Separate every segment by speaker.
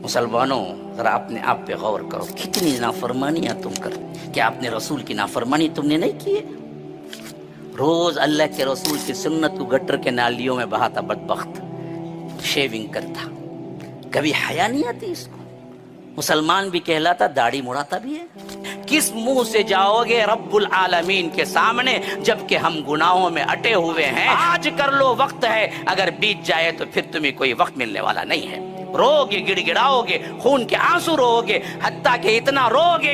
Speaker 1: मुसलमानों, जरा अपने आप पे गौर करो, कितनी नाफरमानियां तुम कर। क्या अपने रसूल की नाफरमानी तुमने नहीं की है? रोज अल्लाह के रसूल की सुन्नत को गटर के नालियों में बहाता बदबख्त, शेविंग करता, कभी हया नहीं आती इसको। मुसलमान भी कहलाता, दाढ़ी मुड़ाता भी है। किस मुंह से जाओगे रब्बुल आलमीन के सामने जबकि हम गुनाहों में अटे हुए हैं? आज कर लो, वक्त है, अगर बीत जाए तो फिर तुम्हें कोई वक्त मिलने वाला नहीं है। रोगे, गिड़गिड़ाओगे, खून के आंसू रोगे, हत्ता कि इतना रोगे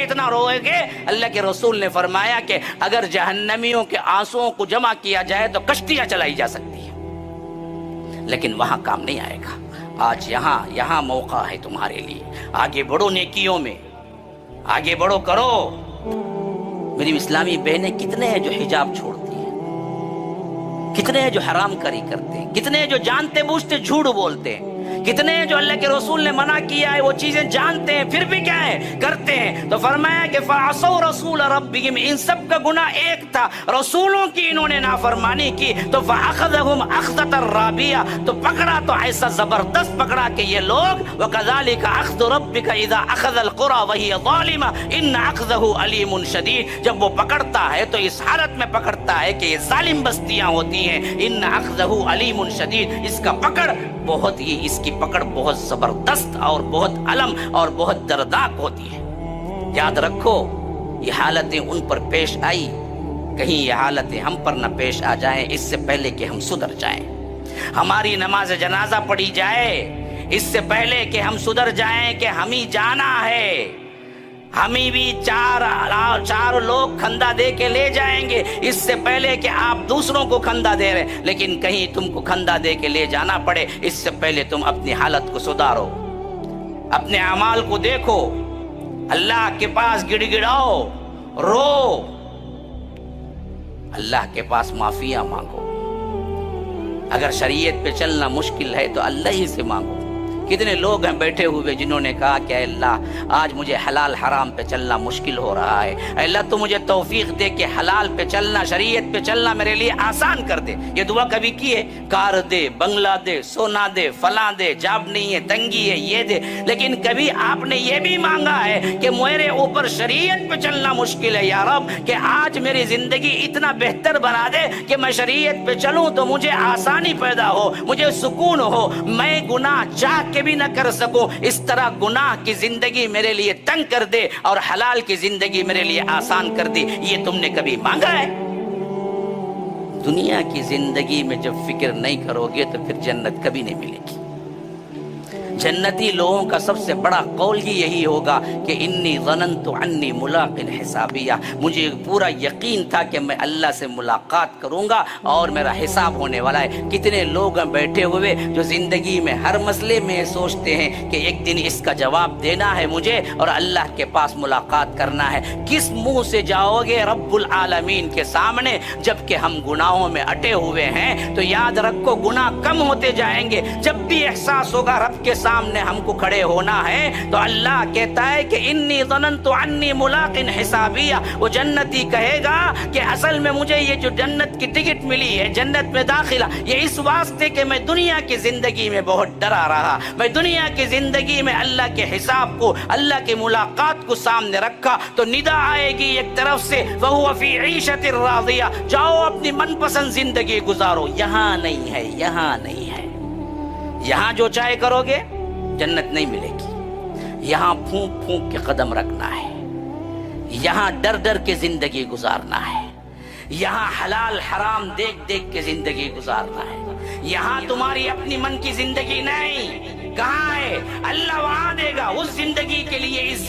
Speaker 1: अल्लाह के रसूल ने फरमाया कि अगर जहन्नमियों के आंसुओं को जमा किया जाए तो कश्तियां चलाई जा सकती है, लेकिन वहां काम नहीं आएगा। आज यहाँ मौका है तुम्हारे लिए, आगे बढ़ो, नेकियों में आगे बढ़ो, करो। मेरी इस्लामी बहनें कितने हैं जो हिजाब छोड़ती हैं, कितने हैं जो हराम करी करते हैं, कितने हैं जो जानते बूझते झूठ बोलते हैं, कितने हैं जो अल्लाह के रसूल ने मना किया है वो चीजें जानते हैं फिर भी क्या है, करते हैं। तो फरमाया कि फ़असौ रसूल रब्बिहिम, इन सब का गुनाह एक था, रसूलों की इन्होंने नाफरमानी की, तो फ़अख़ज़हुम अख़ज़तन राबिया, तो पकड़ा तो ऐसा जबरदस्त पकड़ा कि ये लोग, वकज़ालिका अख़्ज़ु रब्बिका इज़ा अख़ज़ल क़ुरा वहिय ज़ालिमा इन्न अख़्ज़हु अलीमुन शदीद। जब वो पकड़ता है तो इस हालत में पकड़ता है कि ये जालिम बस्तियां होती हैं, इन्न अख़्ज़हु अलीमुन शदीद, इसका पकड़ बहुत ही, इसकी पकड़ बहुत जबरदस्त और बहुत अलम और बहुत दर्दनाक होती है। याद रखो, ये हालतें उन पर पेश आई, कहीं ये हालतें हम पर न पेश आ जाएं, इससे पहले कि हम सुधर जाएं। हमारी नमाज जनाजा पढ़ी जाए इससे पहले कि हम सुधर जाएं कि हम ही जाना है, हमें भी चार लोग खंदा दे के ले जाएंगे, इससे पहले कि आप दूसरों को खंदा दे रहे। लेकिन कहीं तुमको खंदा दे के ले जाना पड़े, इससे पहले तुम अपनी हालत को सुधारो, अपने अमाल को देखो, अल्लाह के पास गिड़गिड़ाओ, रो, अल्लाह के पास माफिया मांगो। अगर शरीयत पे चलना मुश्किल है तो अल्लाह ही से मांगो। कितने लोग हैं बैठे हुए जिन्होंने कहा कि अल्लाह आज मुझे हलाल हराम पे चलना मुश्किल हो रहा है, अल्लाह तो मुझे तौफीक दे कि हलाल पे चलना, शरीयत पे चलना मेरे लिए आसान कर दे। ये दुआ कभी की है? कार दे, बंगला दे, सोना दे, फला दे, जाब नहीं है, तंगी है, ये दे। लेकिन कभी आपने ये भी मांगा है कि मेरे ऊपर शरीयत पे चलना मुश्किल है या रब, कि आज मेरी जिंदगी इतना बेहतर बना दे कि मैं शरीयत पे चलूं तो मुझे आसानी पैदा हो, मुझे सुकून हो, मैं गुनाह चाह भी न कर सकूं, इस तरह गुनाह की जिंदगी मेरे लिए तंग कर दे और हलाल की जिंदगी मेरे लिए आसान कर दे। ये तुमने कभी मांगा है? दुनिया की जिंदगी में जब फिक्र नहीं करोगे तो फिर जन्नत कभी नहीं मिलेगी। जन्नती लोगों का सबसे बड़ा कौल ही यही होगा कि इन्नी ज़नन्तु अन्नी मुलाक़िन हिसाबिया, मुझे पूरा यकीन था कि मैं अल्लाह से मुलाकात करूंगा और मेरा हिसाब होने वाला है। कितने लोग बैठे हुए जो जिंदगी में हर मसले में सोचते हैं कि एक दिन इसका जवाब देना है मुझे और अल्लाह के पास मुलाकात करना है। किस मुंह से जाओगे रब्बुल आलमीन के सामने जबकि हम गुनाहों में अटे हुए हैं? तो याद रखो, गुनाह कम होते जाएंगे। जब भी एहसास होगा रब के सामने हमको खड़े होना है तो अल्लाह कहता है कि इन्नी ज़नन्तु अन्नी मुलाक़िन हिसाबिया, वो जन्नती कहेगा कि असल में मुझे ये जो जन्नत की टिकट मिली है, जन्नत में दाखिला, ये इस वास्ते कि मैं दुनिया की जिंदगी में बहुत डरा रहा, मैं दुनिया की जिंदगी में अल्लाह के हिसाब को, अल्लाह की मुलाकात को सामने रखा। तो निदा आएगी एक तरफ से, वहुव फ़ी ईशतिर राज़िया, जाओ अपनी मनपसंद जिंदगी गुजारो। यहाँ नहीं है, यहाँ नहीं है। यहाँ जो चाहे करोगे जन्नत नहीं मिलेगी। यहाँ फूंक फूंक के कदम रखना है, यहाँ डर डर के जिंदगी गुजारना है, यहाँ हलाल हराम देख देख के जिंदगी गुजारना है। यहाँ तुम्हारी अपनी मन की जिंदगी नहीं, कहाँ है? अल्लाह वहां देगा। उस जिंदगी के लिए इस